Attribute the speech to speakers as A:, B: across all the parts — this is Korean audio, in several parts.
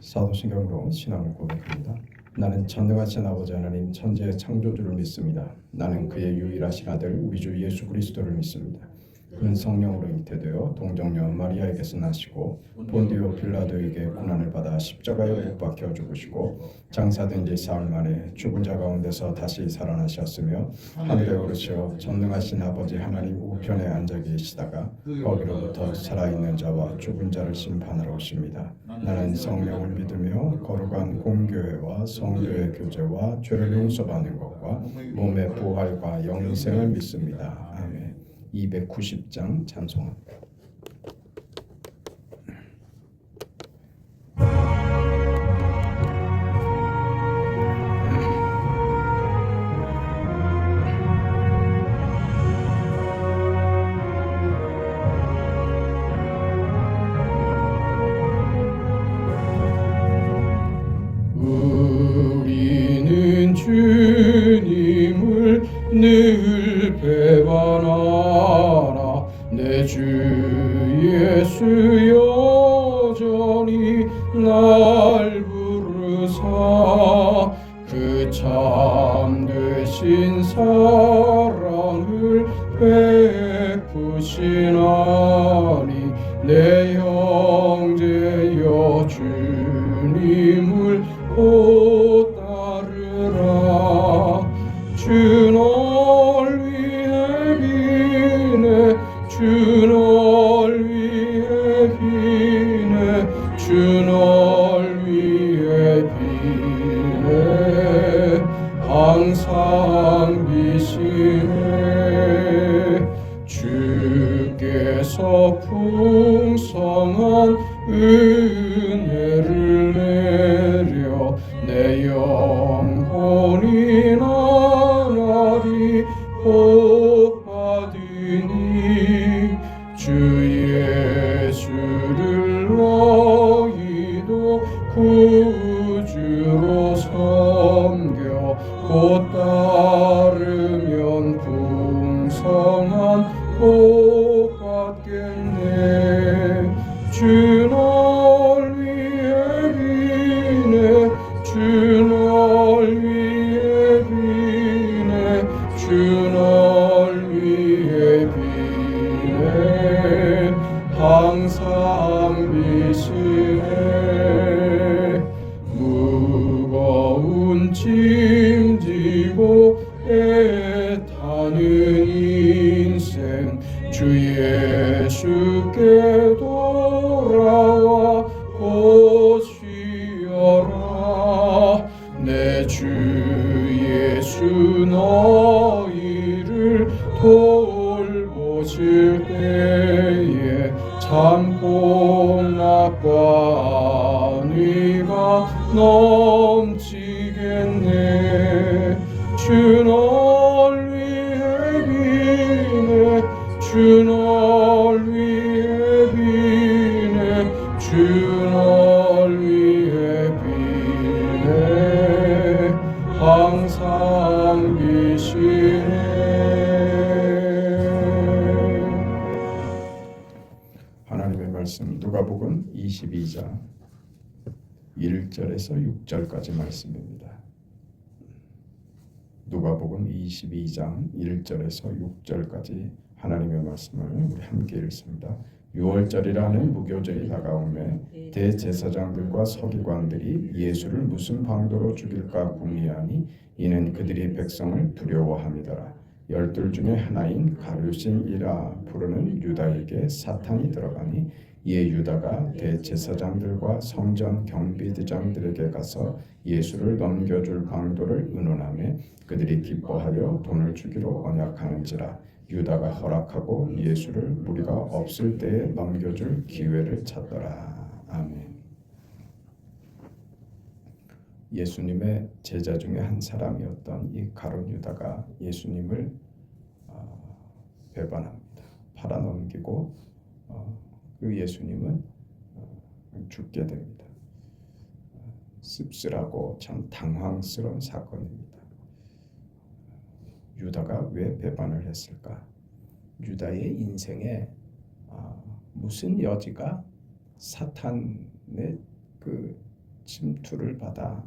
A: 사도신경으로 신앙을 고백합니다. 나는 전능하신 아버지 하나님 천지의 창조주를 믿습니다. 나는 그의 유일하신 아들 우리 주 예수 그리스도를 믿습니다. 그는 성령으로 잉태되어 동정녀 마리아에게서 나시고 본디오 빌라도에게 고난을 받아 십자가에 못 박혀 죽으시고 장사된 지 사흘 만에 죽은 자 가운데서 다시 살아나셨으며 하늘에 오르시어 전능하신 아버지 하나님 우편에 앉아 계시다가 거기로부터 살아있는 자와 죽은 자를 심판하러 오십니다. 나는 성령을 믿으며 거룩한 공교회와 성도의 교제와 죄를 용서받는 것과 몸의 부활과 영생을 믿습니다. 아멘. 290장 찬송합니다. 우리는 주님을 늘 배반하나 내 주 예수 여전히 날 부르사 그 참되신 사랑을 베푸시나니 내 형제여 주님을 곧 따르라. 주 널 위해 비네 주 널 위해 비네 주 널 위해 비네 항상 비시네. 주께서 풍성한 은혜를 내려 내 영혼이 나날이 복 받으니 주 예수를 너희도 구주로 섬겨 곧 따르면 풍성한 복 받겠네. 주 널 위해 비네 주 널 위해 비네 주 널 위해 비네 항상 비시네. 무거운 짐 지고 애타는 인생 주 예수께 돌아와 곧 쉬어라. 내 주 예수 너희를 돌보실 때에 참 공락과 안위가 넘치겠네. 주 널 위해 비네 주 널 위해 비네 주 널 위해 비네 항상 비시네. 하나님의 말씀 누가복음 22장 1절에서 6절까지 말씀입니다. 누가복음 22장 1절에서 6절까지 하나님의 말씀을 우리 함께 읽습니다. 6월절이라는 무교절이 다가오매 대제사장들과 서기관들이 예수를 무슨 방도로 죽일까 궁리하니 이는 그들이 백성을 두려워함이더라. 12 중에 하나인 가룟이라 부르는 유다에게 사탄이 들어가니 이에 유다가 대제사장들과 성전 경비대장들에게 가서 예수를 넘겨줄 방도를 의논하며 그들이 기뻐하여 돈을 주기로 언약하는지라. 유다가 허락하고 예수를 무리가 없을 때에 넘겨줄 기회를 찾더라. 아멘. 예수님의 제자 중에 한 사람이었던 이 가룟 유다가 예수님을 배반합니다. 팔아넘기고 그 예수님은 죽게 됩니다. 씁쓸하고 참 당황스러운 사건입니다. 유다가 왜 배반을 했을까? 유다의 인생에 무슨 여지가 사탄의 그 침투를 받아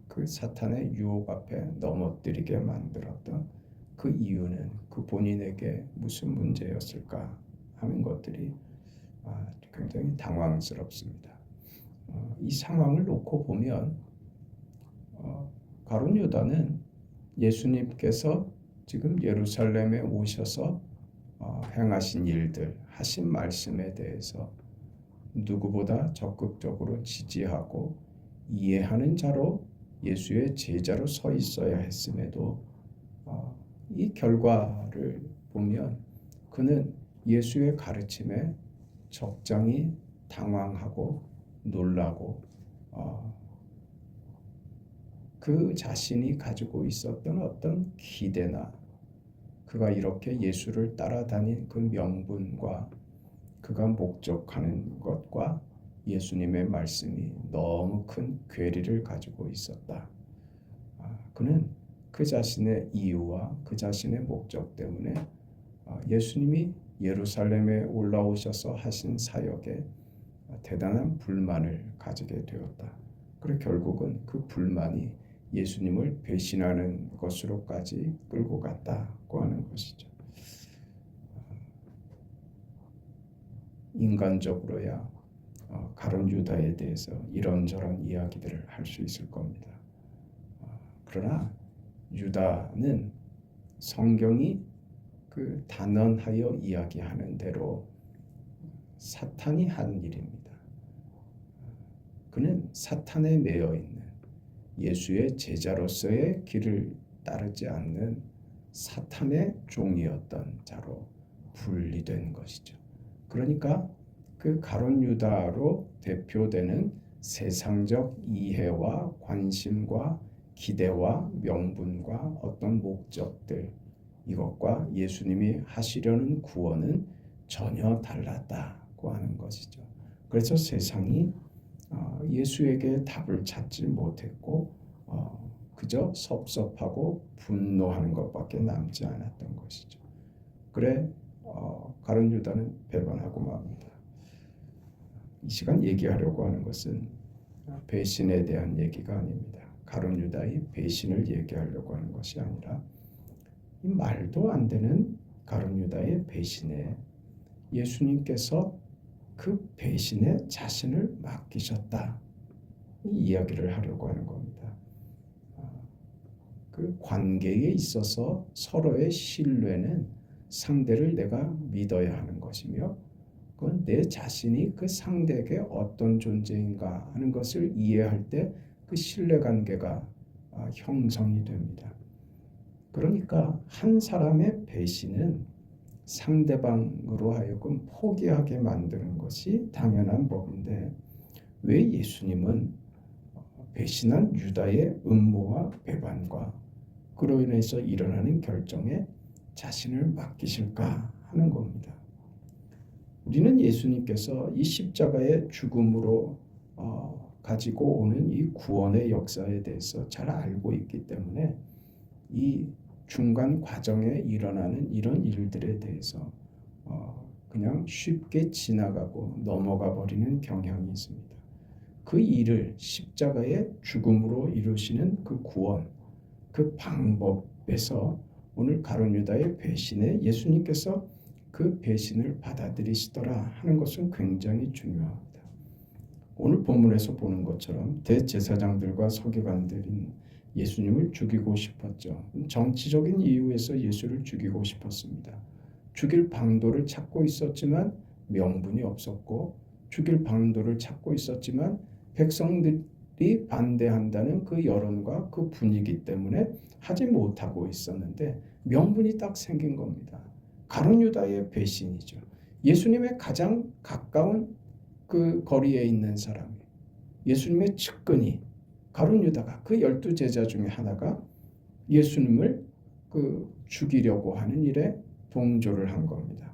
A: 그 사탄의 유혹 앞에 넘어뜨리게 만들었던 그 이유는 그 본인에게 무슨 문제였을까 하는 것들이 굉장히 당황스럽습니다. 이 상황을 놓고 보면 가룟 유다는 예수님께서 지금 예루살렘에 오셔서 행하신 일들, 하신 말씀에 대해서 누구보다 적극적으로 지지하고 이해하는 자로 예수의 제자로 서 있어야 했음에도 이 결과를 보면 그는 예수의 가르침에 적잖이 당황하고 놀라고 그 자신이 가지고 있었던 어떤 기대나 그가 이렇게 예수를 따라다닌 그 명분과 그가 목적하는 것과 예수님의 말씀이 너무 큰 괴리를 가지고 있었다. 그는 그 자신의 이유와 그 자신의 목적 때문에 예수님이 예루살렘에 올라오셔서 하신 사역에 대단한 불만을 가지게 되었다. 그리고 결국은 그 불만이 예수님을 배신하는 것으로까지 끌고 갔다고 하는 것이죠. 인간적으로야 가룟 유다에 대해서 이런저런 이야기들을 할 수 있을 겁니다. 그러나 유다는 성경이 그 단언하여 이야기하는 대로 사탄이 한 일입니다. 그는 사탄에 매여 있는 예수의 제자로서의 길을 따르지 않는 사탄의 종이었던 자로 분리된 것이죠. 그러니까 그 가룟 유다로 대표되는 세상적 이해와 관심과 기대와 명분과 어떤 목적들, 이것과 예수님이 하시려는 구원은 전혀 달랐다고 하는 것이죠. 그래서 세상이 예수에게 답을 찾지 못했고 그저 섭섭하고 분노하는 것밖에 남지 않았던 것이죠. 그래 가룟 유다는 배반하고 맙니다. 이 시간 얘기하려고 하는 것은 배신에 대한 얘기가 아닙니다. 가룟 유다의 배신을 얘기하려고 하는 것이 아니라 이 말도 안 되는 가룟 유다의 배신에 예수님께서 그 배신에 자신을 맡기셨다. 이 이야기를 하려고 하는 겁니다. 그 관계에 있어서 서로의 신뢰는 상대를 내가 믿어야 하는 것이며 그건 내 자신이 그 상대에게 어떤 존재인가 하는 것을 이해할 때 그 신뢰관계가 형성이 됩니다. 그러니까 한 사람의 배신은 상대방으로 하여금 포기하게 만드는 것이 당연한 법인데 왜 예수님은 배신한 유다의 음모와 배반과 그로 인해서 일어나는 결정에 자신을 맡기실까 하는 겁니다. 우리는 예수님께서 이 십자가의 죽음으로 가지고 오는 이 구원의 역사에 대해서 잘 알고 있기 때문에 이 중간 과정에 일어나는 이런 일들에 대해서 그냥 쉽게 지나가고 넘어가 버리는 경향이 있습니다. 그 일을 십자가의 죽음으로 이루시는 그 구원, 그 방법에서 오늘 가룟 유다의 배신에 예수님께서 그 배신을 받아들이시더라 하는 것은 굉장히 중요합니다. 오늘 본문에서 보는 것처럼 대제사장들과 서기관들인 예수님을 죽이고 싶었죠. 정치적인 이유에서 예수를 죽이고 싶었습니다. 죽일 방도를 찾고 있었지만 명분이 없었고 죽일 방도를 찾고 있었지만 백성들이 반대한다는 그 여론과 그 분위기 때문에 하지 못하고 있었는데 명분이 딱 생긴 겁니다. 가룟 유다의 배신이죠. 예수님의 가장 가까운 그 거리에 있는 사람이 예수님의 측근이 가룟 유다가 그 12 제자 중에 하나가 예수님을 죽이려고 하는 일에 동조를 한 겁니다.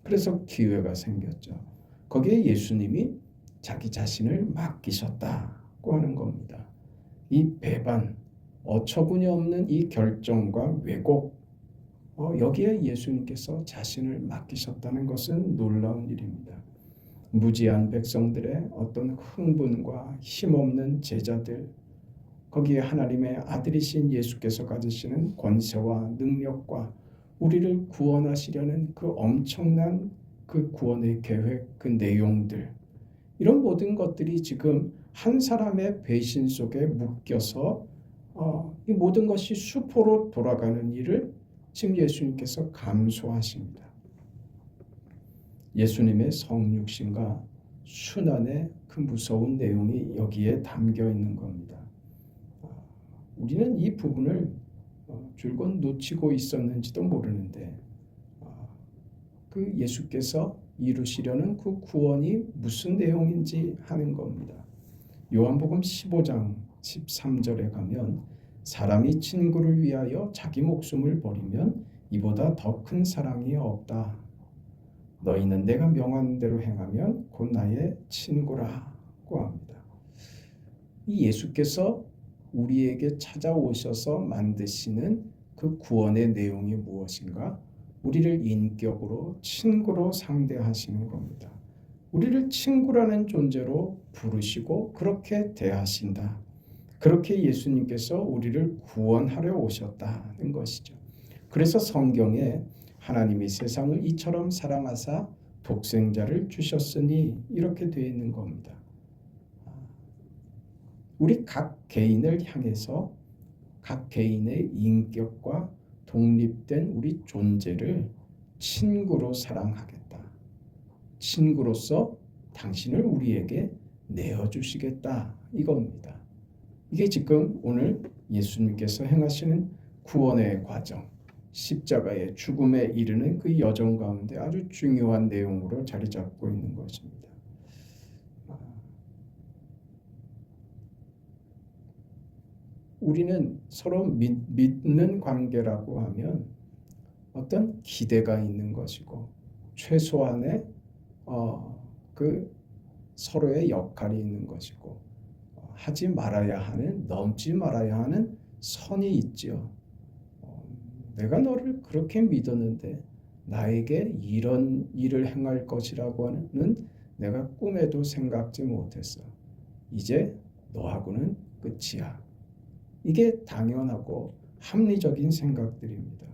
A: 그래서 기회가 생겼죠. 거기에 예수님이 자기 자신을 맡기셨다고 하는 겁니다. 이 배반, 어처구니 없는 이 결정과 왜곡, 여기에 예수님께서 자신을 맡기셨다는 것은 놀라운 일입니다. 무지한 백성들의 어떤 흥분과 힘없는 제자들, 거기에 하나님의 아들이신 예수께서 가지시는 권세와 능력과 우리를 구원하시려는 그 엄청난 그 구원의 계획, 그 내용들, 이런 모든 것들이 지금 한 사람의 배신 속에 묶여서 이 모든 것이 수포로 돌아가는 일을 지금 예수님께서 감수하십니다. 예수님의 성육신과 순환의 그 무서운 내용이 여기에 담겨 있는 겁니다. 우리는 이 부분을 줄곧 놓치고 있었는지도 모르는데 그 예수께서 이루시려는 그 구원이 무슨 내용인지 하는 겁니다. 요한복음 15장 13절에 가면 사람이 친구를 위하여 자기 목숨을 버리면 이보다 더 큰 사랑이 없다. 너희는 내가 명한 대로 행하면 곧 나의 친구라고 합니다. 이 예수께서 우리에게 찾아오셔서 만드시는 그 구원의 내용이 무엇인가? 우리를 인격으로 친구로 상대하시는 겁니다. 우리를 친구라는 존재로 부르시고 그렇게 대하신다. 그렇게 예수님께서 우리를 구원하려 오셨다는 것이죠. 그래서 성경에 하나님이 세상을 이처럼 사랑하사 독생자를 주셨으니 이렇게 되어 있는 겁니다. 우리 각 개인을 향해서 각 개인의 인격과 독립된 우리 존재를 친구로 사랑하겠다. 친구로서 당신을 우리에게 내어주시겠다. 이겁니다. 이게 지금 오늘 예수님께서 행하시는 구원의 과정, 십자가의 죽음에 이르는 그 여정 가운데 아주 중요한 내용으로 자리 잡고 있는 것입니다. 우리는 서로 믿는 관계라고 하면 어떤 기대가 있는 것이고 최소한의 그 서로의 역할이 있는 것이고 하지 말아야 하는, 넘지 말아야 하는 선이 있지요. 내가 너를 그렇게 믿었는데 나에게 이런 일을 행할 것이라고 하는 내가 꿈에도 생각지 못했어. 이제 너하고는 끝이야. 이게 당연하고 합리적인 생각들입니다.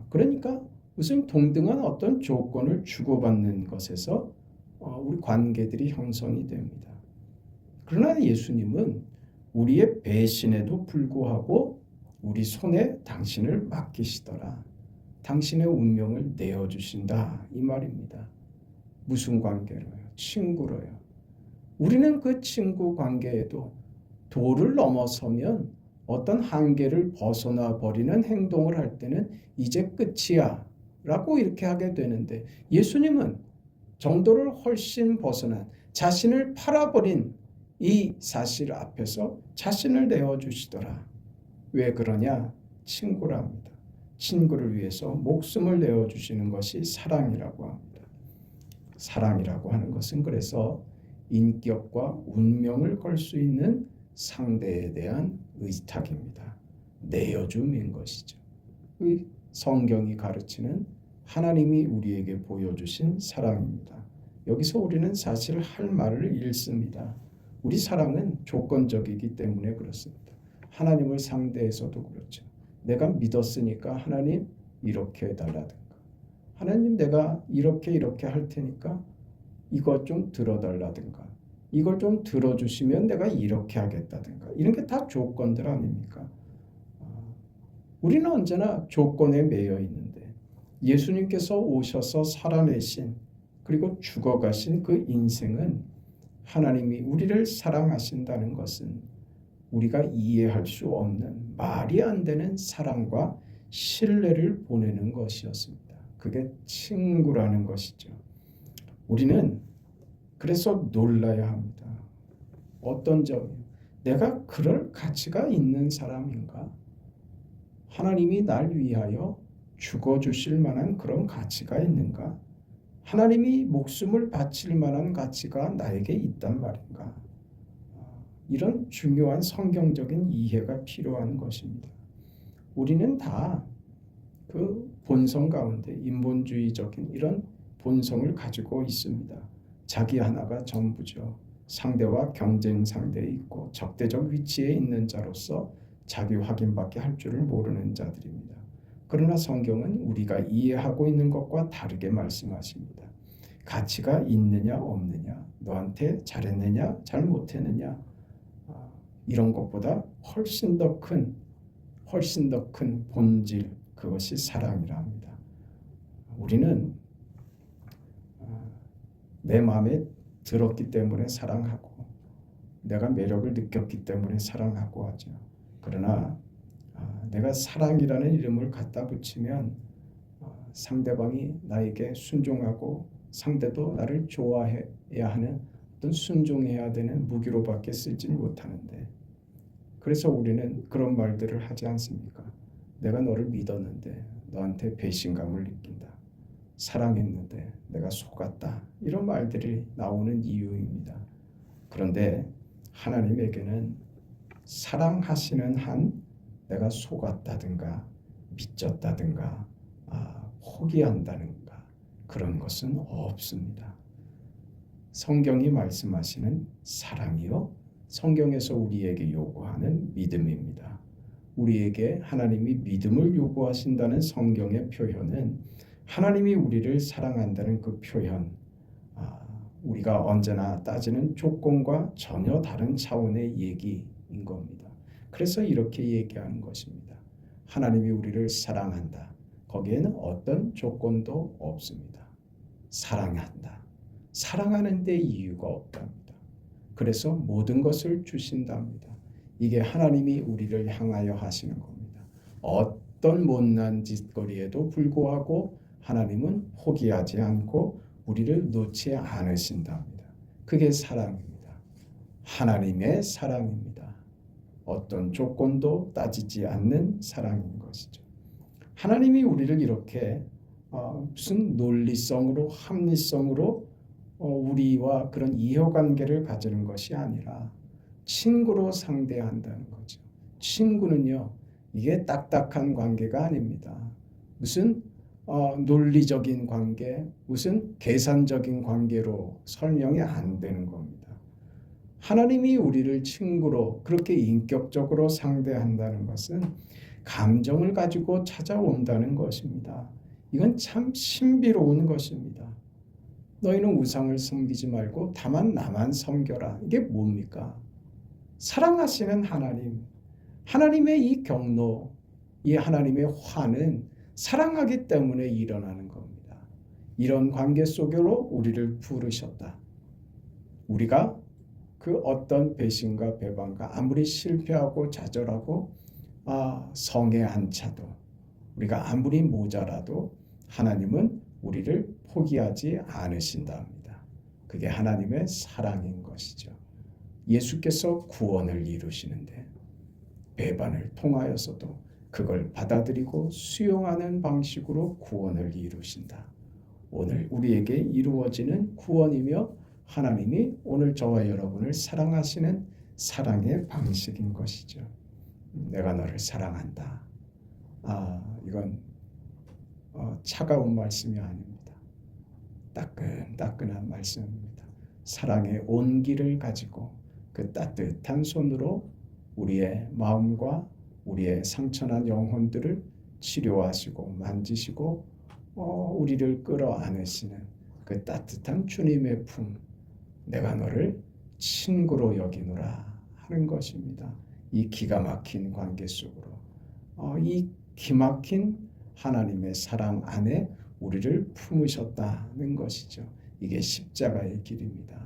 A: 그러니까 무슨 동등한 어떤 조건을 주고받는 것에서 우리 관계들이 형성이 됩니다. 그러나 예수님은 우리의 배신에도 불구하고 우리 손에 당신을 맡기시더라. 당신의 운명을 내어주신다. 이 말입니다. 무슨 관계로요? 친구로요. 우리는 그 친구 관계에도 도를 넘어서면 어떤 한계를 벗어나 버리는 행동을 할 때는 이제 끝이야 라고 이렇게 하게 되는데 예수님은 정도를 훨씬 벗어난 자신을 팔아버린 이 사실 앞에서 자신을 내어주시더라. 왜 그러냐? 친구랍니다. 친구를 위해서 목숨을 내어주시는 것이 사랑이라고 합니다. 사랑이라고 하는 것은 그래서 인격과 운명을 걸 수 있는 상대에 대한 의탁입니다. 내어줌인 것이죠. 성경이 가르치는 하나님이 우리에게 보여주신 사랑입니다. 여기서 우리는 사실 할 말을 잃습니다. 우리 사랑은 조건적이기 때문에 그렇습니다. 하나님을 상대해서도 그렇죠. 내가 믿었으니까 하나님 이렇게 해달라든가 하나님 내가 이렇게 할 테니까 이것 좀 들어달라든가 이걸 좀 들어주시면 내가 이렇게 하겠다든가 이런 게 다 조건들 아닙니까? 우리는 언제나 조건에 매여 있는데 예수님께서 오셔서 살아내신 그리고 죽어가신 그 인생은 하나님이 우리를 사랑하신다는 것은 우리가 이해할 수 없는 말이 안 되는 사랑과 신뢰를 보내는 것이었습니다. 그게 친구라는 것이죠. 우리는 그래서 놀라야 합니다. 어떤 점이요? 내가 그럴 가치가 있는 사람인가? 하나님이 날 위하여 죽어주실 만한 그런 가치가 있는가? 하나님이 목숨을 바칠 만한 가치가 나에게 있단 말인가? 이런 중요한 성경적인 이해가 필요한 것입니다. 우리는 다 그 본성 가운데 인본주의적인 이런 본성을 가지고 있습니다. 자기 하나가 전부죠. 상대와 경쟁 상대에 있고 적대적 위치에 있는 자로서 자기 확인밖에 할 줄을 모르는 자들입니다. 그러나 성경은 우리가 이해하고 있는 것과 다르게 말씀하십니다. 가치가 있느냐 없느냐, 너한테 잘했느냐 잘못했느냐, 이런 것보다 훨씬 더 큰 본질, 그것이 사랑이라 합니다. 우리는 내 마음에 들었기 때문에 사랑하고 내가 매력을 느꼈기 때문에 사랑하고 하죠. 그러나 내가 사랑이라는 이름을 갖다 붙이면 상대방이 나에게 순종하고 상대도 나를 좋아해야 하는, 어떤 순종해야 되는 무기로밖에 쓰지 못하는데, 그래서 우리는 그런 말들을 하지 않습니까? 내가 너를 믿었는데 너한테 배신감을 느낀다. 사랑했는데 내가 속았다. 이런 말들이 나오는 이유입니다. 그런데 하나님에게는 사랑하시는 한 내가 속았다든가 미쳤다든가 포기한다든가 그런 것은 없습니다. 성경이 말씀하시는 사랑이요, 성경에서 우리에게 요구하는 믿음입니다. 우리에게 하나님이 믿음을 요구하신다는 성경의 표현은 하나님이 우리를 사랑한다는 그 표현, 우리가 언제나 따지는 조건과 전혀 다른 차원의 얘기인 겁니다. 그래서 이렇게 얘기하는 것입니다. 하나님이 우리를 사랑한다. 거기에는 어떤 조건도 없습니다. 사랑한다. 사랑하는 데 이유가 없답니다. 그래서 모든 것을 주신답니다. 이게 하나님이 우리를 향하여 하시는 겁니다. 어떤 못난 짓거리에도 불구하고 하나님은 포기하지 않고 우리를 놓지 않으신답니다. 그게 사랑입니다. 하나님의 사랑입니다. 어떤 조건도 따지지 않는 사랑인 것이죠. 하나님이 우리를 이렇게 무슨 논리성으로, 합리성으로 우리와 그런 이해관계를 가지는 것이 아니라 친구로 상대한다는 거죠. 친구는요, 이게 딱딱한 관계가 아닙니다. 무슨 논리적인 관계, 무슨 계산적인 관계로 설명이 안 되는 겁니다. 하나님이 우리를 친구로 그렇게 인격적으로 상대한다는 것은 감정을 가지고 찾아온다는 것입니다. 이건 참 신비로운 것입니다. 너희는 우상을 섬기지 말고 다만 나만 섬겨라. 이게 뭡니까? 사랑하시는 하나님, 하나님의 이 경로, 이 하나님의 화는 사랑하기 때문에 일어나는 겁니다. 이런 관계 속으로 우리를 부르셨다. 우리가 그 어떤 배신과 배반과 아무리 실패하고 좌절하고 성에 안 차도, 우리가 아무리 모자라도 하나님은 우리를 포기하지 않으신답니다. 그게 하나님의 사랑인 것이죠. 예수께서 구원을 이루시는데 배반을 통하여서도 그걸 받아들이고 수용하는 방식으로 구원을 이루신다. 오늘 우리에게 이루어지는 구원이며 하나님이 오늘 저와 여러분을 사랑하시는 사랑의 방식인 것이죠. 내가 너를 사랑한다. 이건 차가운 말씀이 아닙니다. 따끈따끈한 말씀입니다. 사랑의 온기를 가지고 그 따뜻한 손으로 우리의 마음과 우리의 상처난 영혼들을 치료하시고 만지시고 우리를 끌어안으시는 그 따뜻한 주님의 품, 내가 너를 친구로 여기노라 하는 것입니다. 이 기가 막힌 관계 속으로 이 기막힌 하나님의 사랑 안에 우리를 품으셨다는 것이죠. 이게 십자가의 길입니다.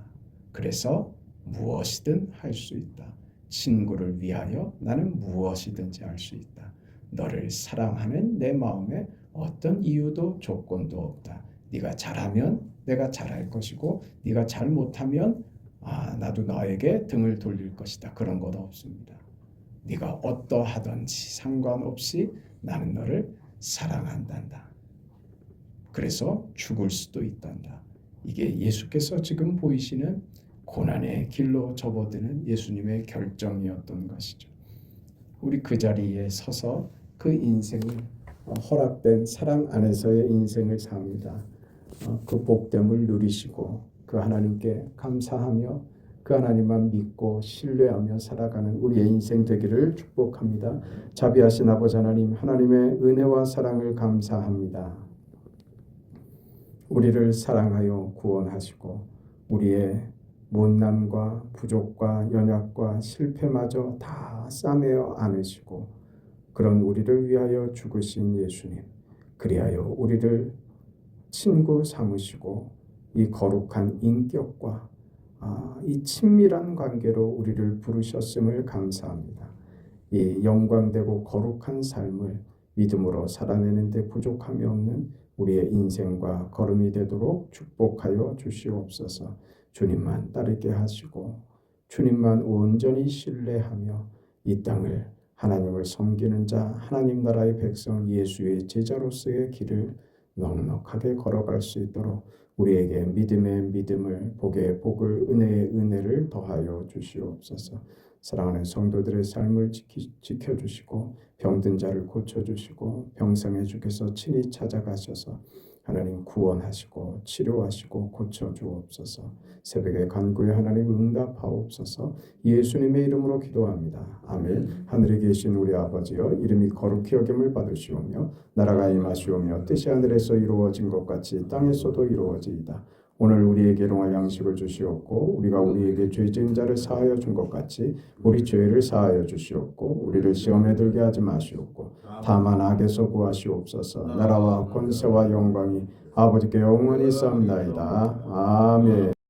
A: 그래서 무엇이든 할 수 있다. 친구를 위하여 나는 무엇이든지 할 수 있다. 너를 사랑하는 내 마음에 어떤 이유도 조건도 없다. 네가 잘하면 내가 잘할 것이고 네가 잘못하면 나도 너에게 등을 돌릴 것이다. 그런 것 없습니다. 네가 어떠하든지 상관없이 나는 너를 사랑한단다. 그래서 죽을 수도 있단다. 이게 예수께서 지금 보이시는 고난의 길로 접어드는 예수님의 결정이었던 것이죠. 우리 그 자리에 서서 그 인생을 허락된 사랑 안에서의 인생을 삽니다. 그 복됨을 누리시고 그 하나님께 감사하며 그 하나님만 믿고 신뢰하며 살아가는 우리의 인생 되기를 축복합니다. 자비하신 아버지 하나님, 하나님의 은혜와 사랑을 감사합니다. 우리를 사랑하여 구원하시고 우리의 못남과 부족과 연약과 실패마저 다 싸매어 안으시고 그런 우리를 위하여 죽으신 예수님, 그리하여 우리를 친구 삼으시고 이 거룩한 인격과 이 친밀한 관계로 우리를 부르셨음을 감사합니다. 이 영광되고 거룩한 삶을 믿음으로 살아내는 데 부족함이 없는 우리의 인생과 걸음이 되도록 축복하여 주시옵소서. 주님만 따르게 하시고 주님만 온전히 신뢰하며 이 땅을 하나님을 섬기는 자, 하나님 나라의 백성 예수의 제자로서의 길을 넉넉하게 걸어갈 수 있도록 우리에게 믿음의 믿음을, 복의 복을, 은혜의 은혜를 더하여 주시옵소서. 사랑하는 성도들의 삶을 지켜주시고 병든 자를 고쳐주시고 병상에 주께서 친히 찾아가셔서 하나님 구원하시고 치료하시고 고쳐주옵소서. 새벽에 간구에 하나님 응답하옵소서. 예수님의 이름으로 기도합니다. 아멘. 하늘에 계신 우리 아버지여, 이름이 거룩히 여김을 받으시오며 나라가 임하시오며 뜻이 하늘에서 이루어진 것 같이 땅에서도 이루어지이다. 오늘 우리에게 일용할 양식을 주시옵고 우리가 우리에게 죄 지은 자를 사하여 준 것 같이 우리 죄를 사하여 주시옵고 우리를 시험에 들게 하지 마시옵고 다만 악에서 구하시옵소서. 나라와 권세와 영광이 아버지께 영원히 있사옵나이다. 아멘.